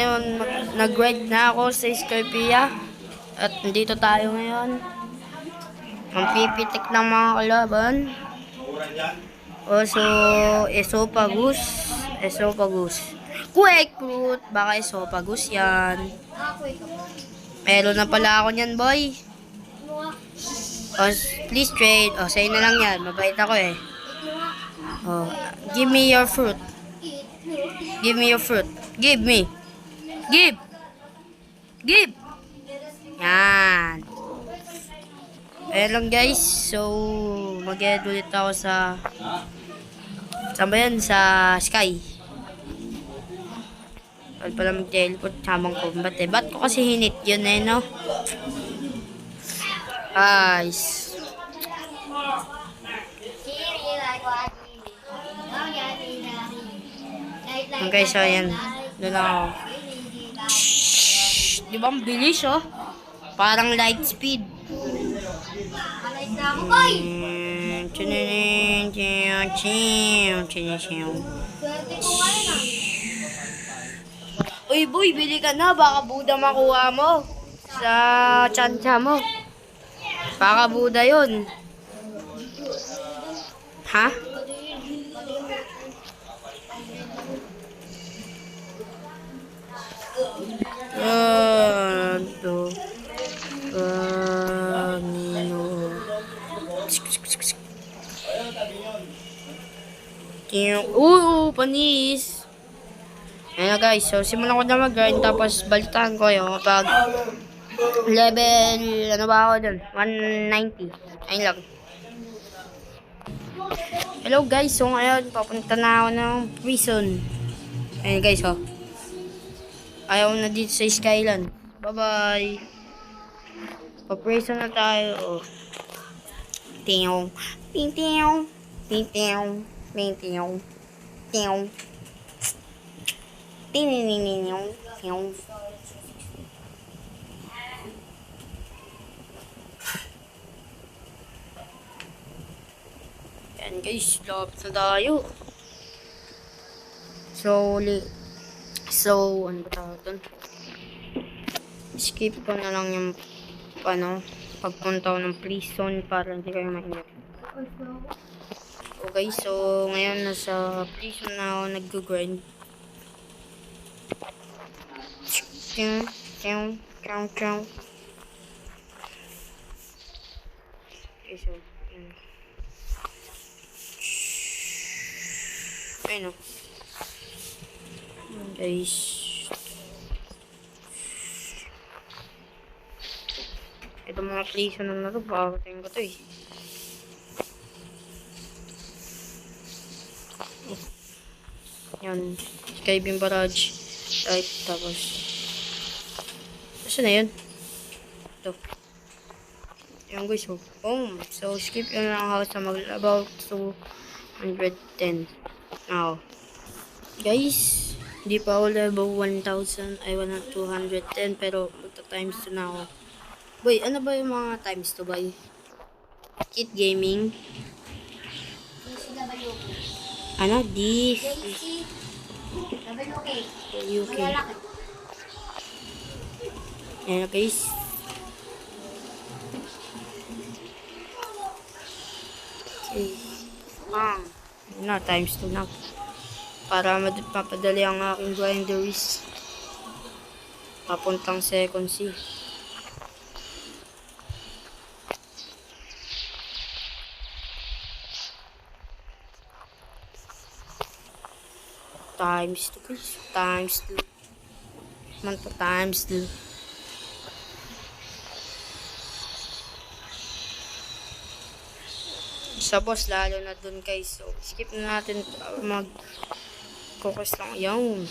ngayon, nag-grind na ako sa Scorpia. At nandito tayo ngayon. Ang pipitik ng mga kalaban. So, esophagus. Quick fruit. Baka esophagus yan. Meron na pala ako niyan, boy. Please trade. Sa'yo na lang yan. Mabait ako eh. Give me your fruit. Give me your fruit. Give me. Give. Yan. Ayan lang guys. So, mag-edit ulit ako sa... Saan ba yan? Sa Sky. Wala pala mag-teleport habang combat eh. Ba't ko kasi hinit yun eh, no? Guys. Okay, so ayan. Doon ako. Di ba ang bilis, oh? Parang light speed. Uy, boy, bili ka na. Baka Buda makuha mo. Sa tsansa mo. Baka Buda yun. Ha? Ito. Panis. Ayan na guys, so simulan ko na mag-grind tapos balitaan ko yung pag level, ano ba ako dun? 190. Ayun lang. Hello guys, so ngayon papunta na ako ng prison. Ayan guys, oh. Ayaw na dito sa Skyland. Bye-bye. Pa-prison na tayo. Ting-ting. Ting-ting. Ting-ting. Ting-ting. Ting-ting. Ting-ting. Yan guys, lapit na tayo. So, ano ba tawag doon? Skip ko na lang yung pagpunta ko ng prison para hindi kayo mainip. Okay, so ngayon nasa prison na ako nag-grind. Okay, so ayun o. Guys, ito mga prison na to, pakating ko to eh. Yan, Skybim Barrage. Right, tapos saan na yun? Ito. Yan guys, oh. Boom. So, skip yun lang house na about 210. Now, guys, hindi pa ako level 1,000. I want 210, pero magta-times 2 na ako. Boy, ano ba yung mga times 2, boy? Kit Gaming. Ano? This. UK. Ayan guys. Okay. Na, times 2 na. Para mapadali ang aking grinderies. Papuntang second C. Times 2 guys. Times 2. Man to times 2. Sa boss lalo na dun guys. So skip na natin mag-focus lang. Yan.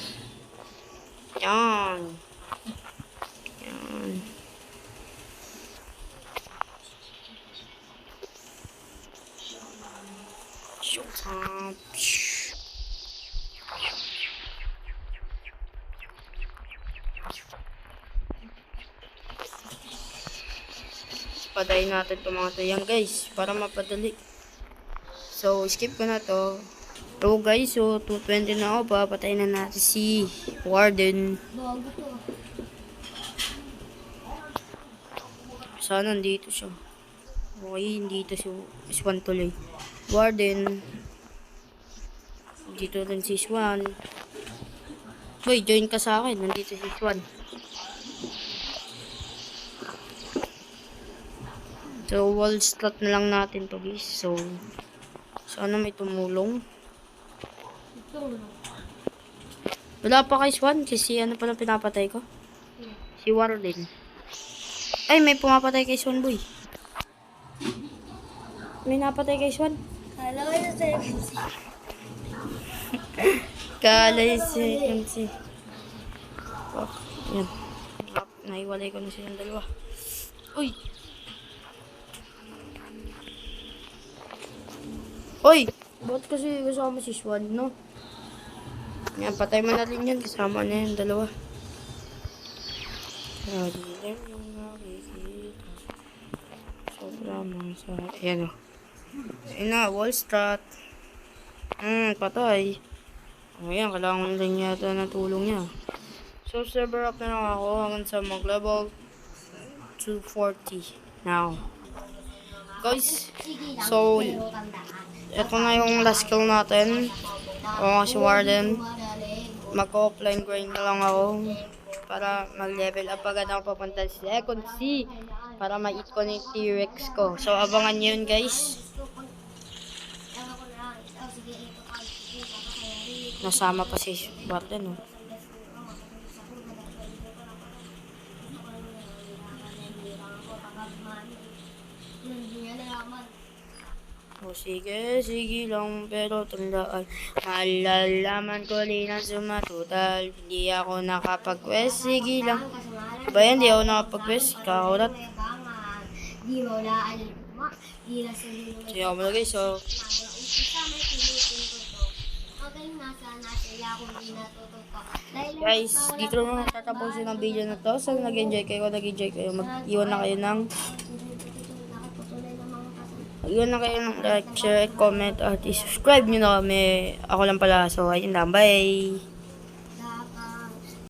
Showtime. Patayin natin itong mga to yan guys para mapadali. So skip ko na to. So guys, so 220 na ako. Papatayin na natin si Warden. Bago to. Sana nandito siya. Okay, dito si Swan tuloy. Warden. Dito din si Swan. Boy, join ka sa akin. Nandito si Swan. So, wall slot na lang natin to guys. So, sana may tumulong. Ito. Wala pa kay Swan kasi ano pala pinapatay ko? Si Warden. Ay, may pumapatay kay Swan, boy. May napatay kay Swan. Kala ko yung second. Kalay si Oh, yan. Naiwalay ko na silang dalawa. Uy! Uy! Ba't kasi kasama si Swan, no? Yan, patay mo na rin yan. Kasama na yan, dalawa. Hindi yung nakikita. Sobrang sa... Ayan o. Ayan na, wall strat. Patay. Ayan, kailangan rin yata ng tulong niya. So, server up na lang ako hanggang sa mag-level 240 now. Guys, so, ito na yung last kill natin. O, si Warden. Mag-offline grind na lang ako para mag-level up agad ako papunta sa second C para ma-eat ko na yung T-Rex ko. So, abangan nyo yun, guys. Nasama pa si Warden, oh. O sige, sige lang, pero tandaan, malalaman ko rin ang sumatotal. Hindi ako nakapag-quest, sige lang. Ba yan, hindi ako nakapag-quest, kakaulat. Di mo na alam mo. Di na sa Sige ako muna guys, so, guys, dito naman tatapusin ang video na to. So, nag-enjoy kayo, mag-iwan na kayo ng like, share, comment, at i-subscribe nyo na kami. Ako lang pala. So, ayun lang. Bye!